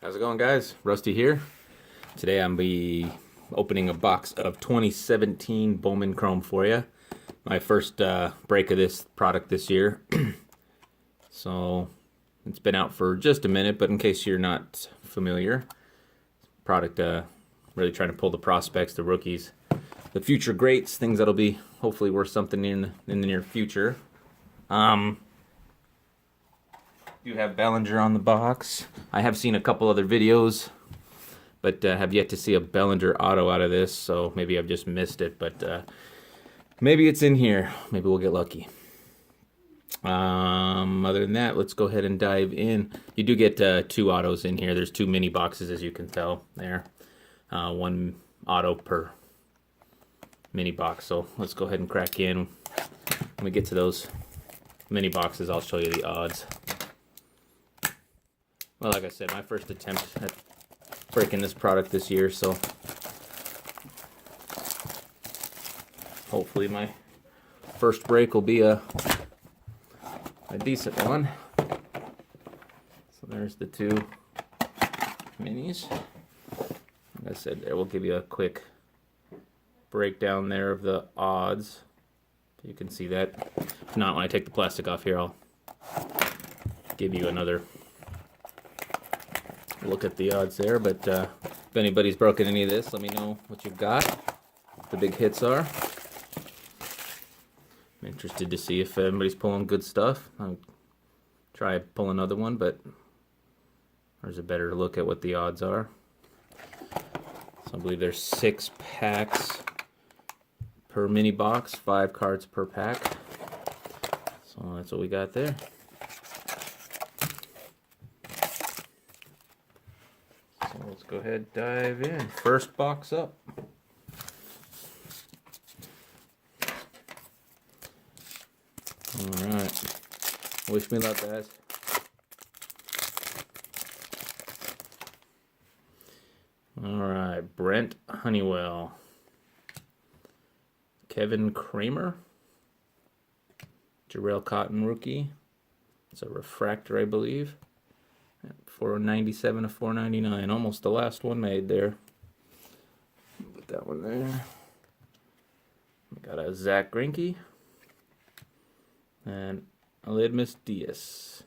How's it going, guys? Rusty here. Today I'm be opening a box of 2017 Bowman Chrome for you. My first break of this product this year. So it's been out for just a minute, but in case you're not familiar, product really trying to pull the prospects, the rookies, the future greats, things that'll be hopefully worth something in the near future. You have Bellinger on the box. I have seen a couple other videos, but have yet to see a Bellinger auto out of this, so maybe I've just missed it, but maybe it's in here. Maybe we'll get lucky. Other than that, let's go ahead and dive in. You do get two autos in here. There's two mini boxes, as you can tell there. One auto per mini box, so let's go ahead and crack in. When we get to those mini boxes, I'll show you the odds. Well, like I said, my first attempt at breaking this product this year, so hopefully my first break will be a decent one. So there's the two minis. Like I said, there we'll give you a quick breakdown there of the odds. You can see that. If not, when I take the plastic off here, I'll give you another look at the odds there, but if anybody's broken any of this, let me know what you've got, what the big hits are. I'm interested to see if anybody's pulling good stuff. I'll try pull another one, but there's a better look at what the odds are. So I believe there's 6 packs per mini box, 5 cards per pack. So that's what we got there. Let's go ahead and dive in. First box up. Alright. Wish me luck, guys. Alright. Brent Honeywell. Kevin Kramer. Jarrell Cotton rookie. It's a refractor, I believe. 497 to 499, almost the last one made there. Put that one there. We got a Zach Greinke and Aledmus Diaz.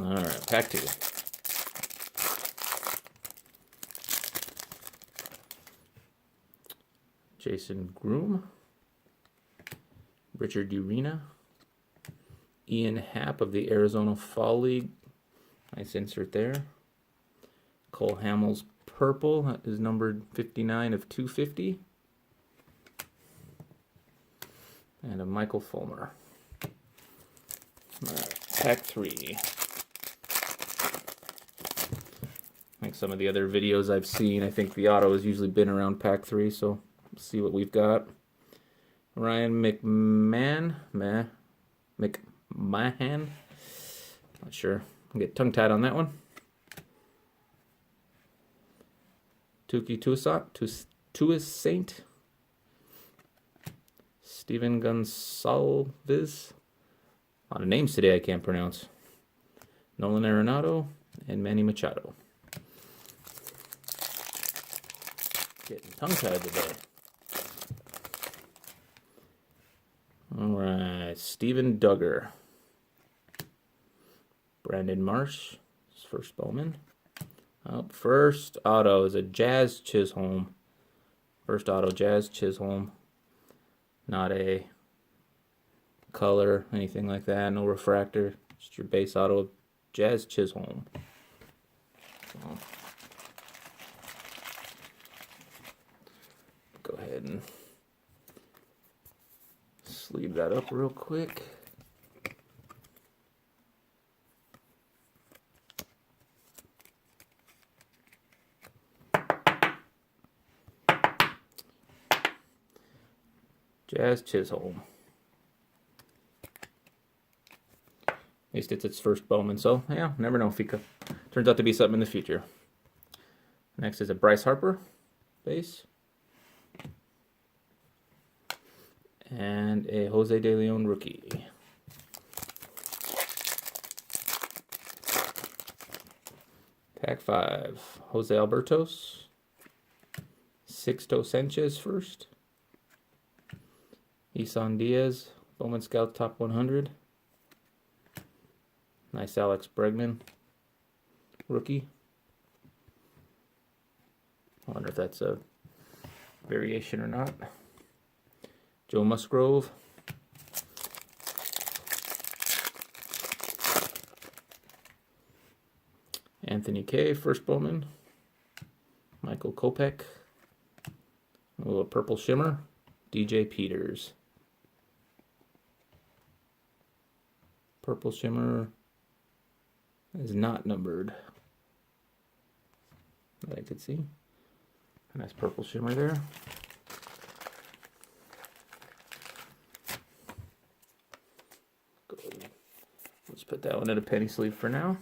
All right, pack 2. Jason Groom, Richard Urena, Ian Happ of the Arizona Fall League. Nice insert there. Cole Hamels purple is numbered 59 of 250. And a Michael Fulmer. All right, pack 3. Like some of the other videos I've seen, I think the auto has usually been around pack 3, so let's see what we've got. Ryan McMahon. Not sure. I'll get tongue-tied on that one. Tuki Tuissaint. Steven Gonsalves. A lot of names today I can't pronounce. Nolan Arenado and Manny Machado. Getting tongue-tied today. Alright, Steven Duggar. Brandon Marsh, his first Bowman. First auto is a Jazz Chisholm. First auto, Jazz Chisholm. Not a color, anything like that. No refractor. Just your base auto of Jazz Chisholm. So, go ahead and sleeve that up real quick. Jazz Chisholm. At least it's its first Bowman, so yeah, never know if he turns out to be something in the future. Next is a Bryce Harper base. And a Jose De Leon rookie. Pack 5, Jose Albertos, Sixto Sanchez first, Isan Diaz, Bowman Scout Top 100, nice Alex Bregman, rookie. I wonder if that's a variation or not. Joe Musgrove, Anthony K, first Bowman, Michael Kopech, a little purple shimmer, DJ Peters. Purple shimmer is not numbered that I could see. A nice purple shimmer there. Let's put that one in a penny sleeve for now.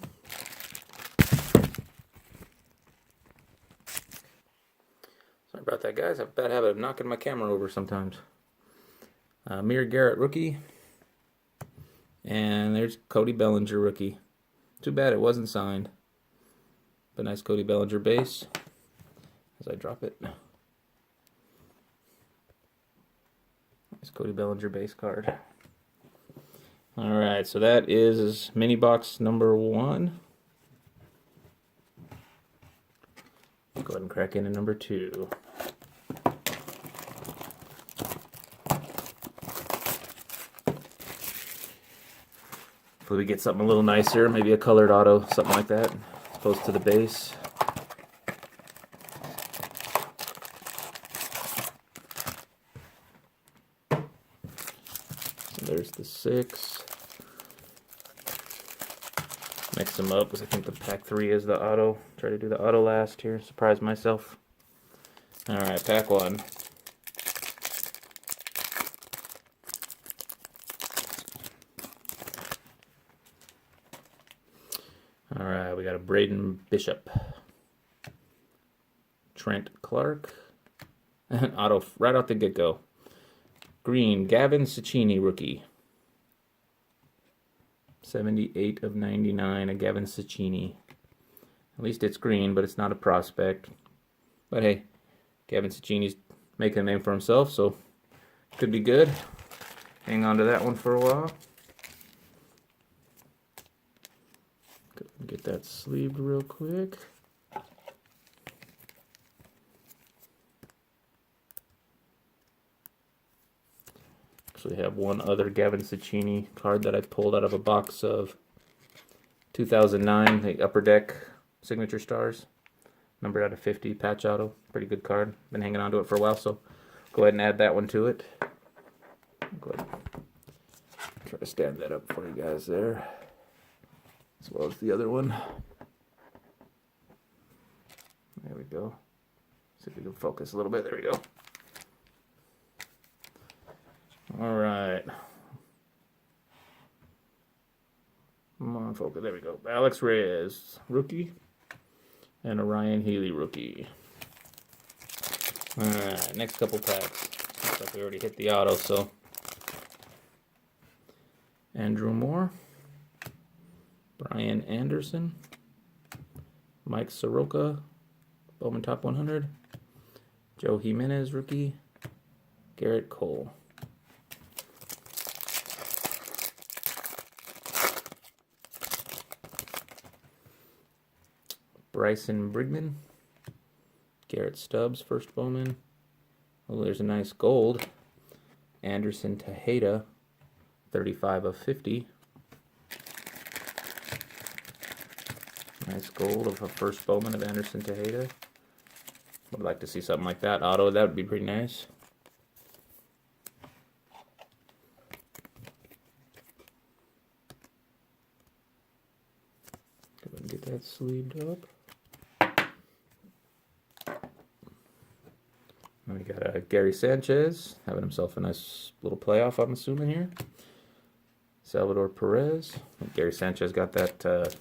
Sorry about that, guys. I have a bad habit of knocking my camera over sometimes. Amir Garrett, rookie. And there's Cody Bellinger, rookie. Too bad it wasn't signed. But nice Cody Bellinger base. As I drop it. Nice Cody Bellinger base card. Alright, so that is mini box number 1. Go ahead and crack into number 2. Hopefully we get something a little nicer, maybe a colored auto, something like that, as opposed to the base. So there's the 6. Mix them up because I think the pack 3 is the auto. Try to do the auto last here, surprise myself. Alright, pack 1. Alright, we got a Braden Bishop, Trent Clark, and auto right out the get-go. Green, Gavin Cecchini, rookie. 78 of 99, a Gavin Cecchini. At least it's green, but it's not a prospect. But hey, Gavin Cecchini's making a name for himself, so could be good. Hang on to that one for a while. Get that sleeved real quick. Actually have one other Gavin Cecchini card that I pulled out of a box of 2009, the Upper Deck Signature Stars. Numbered out of 50, patch auto. Pretty good card. Been hanging on to it for a while, so go ahead and add that one to it. Go ahead and try to stand that up for you guys there, as well as the other one. There we go. See if we can focus a little bit. There we go. All right. Come on, focus. There we go. Alex Reyes, rookie. And a Ryan Healy, rookie. All right, next couple packs. Looks like we already hit the auto, so. Andrew Moore. Brian Anderson. Mike Soroka. Bowman Top 100. Joe Jimenez, rookie. Garrett Cole. Bryson Brigman. Garrett Stubbs, first Bowman. Oh, there's a nice gold. Anderson Tejeda, 35 of 50. Nice gold of a first Bowman of Anderson Tejeda. Would like to see something like that. Auto, that would be pretty nice. Go ahead and get that sleeved up. We got Gary Sanchez having himself a nice little playoff, I'm assuming here. Salvador Perez. Gary Sanchez got that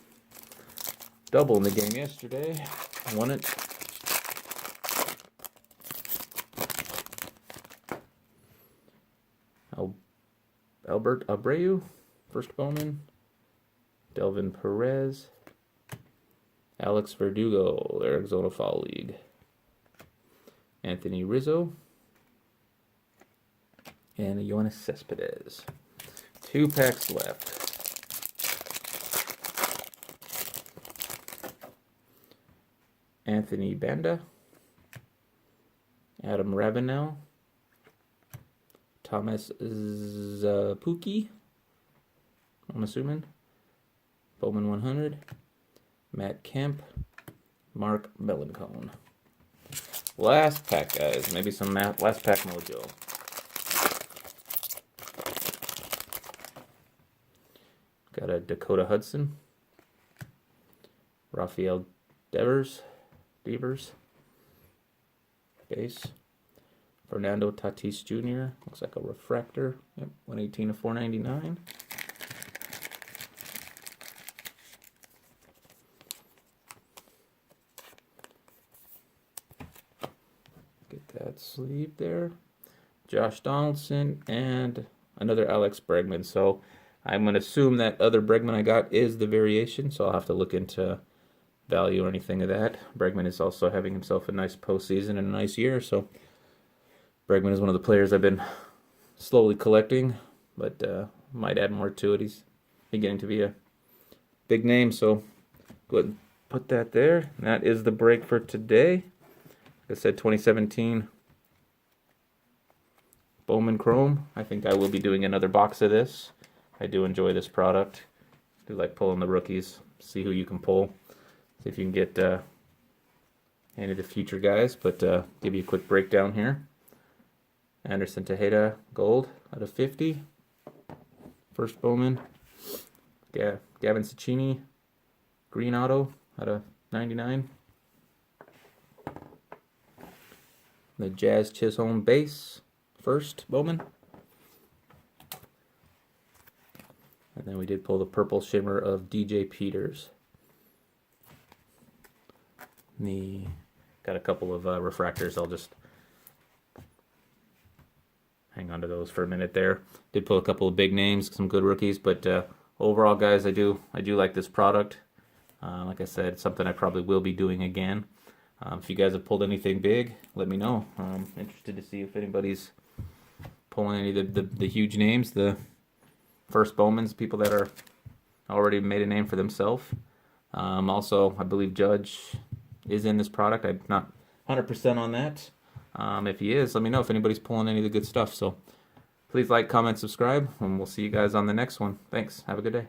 double in the game yesterday. Won it. Albert Abreu, first Bowman. Delvin Perez. Alex Verdugo, Arizona Fall League. Anthony Rizzo. And Yoenis Cespedes. 2 packs left. Anthony Banda. Adam Ravenel. Thomas Zapuki, I'm assuming. Bowman 100. Matt Kemp. Mark Melancone. Last pack, guys. Maybe some last pack mojo. Got a Dakota Hudson. Rafael Devers. Base. Fernando Tatis Jr. Looks like a refractor. Yep, 118 of 499. Get that sleeve there. Josh Donaldson and another Alex Bregman. So I'm going to assume that other Bregman I got is the variation, so I'll have to look into value or anything of that. Bregman is also having himself a nice postseason and a nice year, so Bregman is one of the players I've been slowly collecting, but might add more to it. He's beginning to be a big name, so go ahead and put that there. And that is the break for today. Like I said, 2017 Bowman Chrome. I think I will be doing another box of this. I do enjoy this product. I do like pulling the rookies. See who you can pull. See if you can get any of the future guys. But give you a quick breakdown here. Anderson Tejeda gold out of 50. First Bowman. Gavin Cecchini green auto out of 99. The Jazz Chisholm base first Bowman. And then we did pull the purple shimmer of DJ Peters. Got a couple of refractors. I'll just hang on to those for a minute there. Did pull a couple of big names, some good rookies, but overall, guys, I do like this product. Like I said, it's something I probably will be doing again. If you guys have pulled anything big, let me know. I'm interested to see if anybody's pulling any of the huge names, the first Bowmans, people that are already made a name for themselves. Also, I believe Judge is in this product. I'm not 100% on that. If he is, let me know if anybody's pulling any of the good stuff. So please like, comment, subscribe, and we'll see you guys on the next one. Thanks. Have a good day.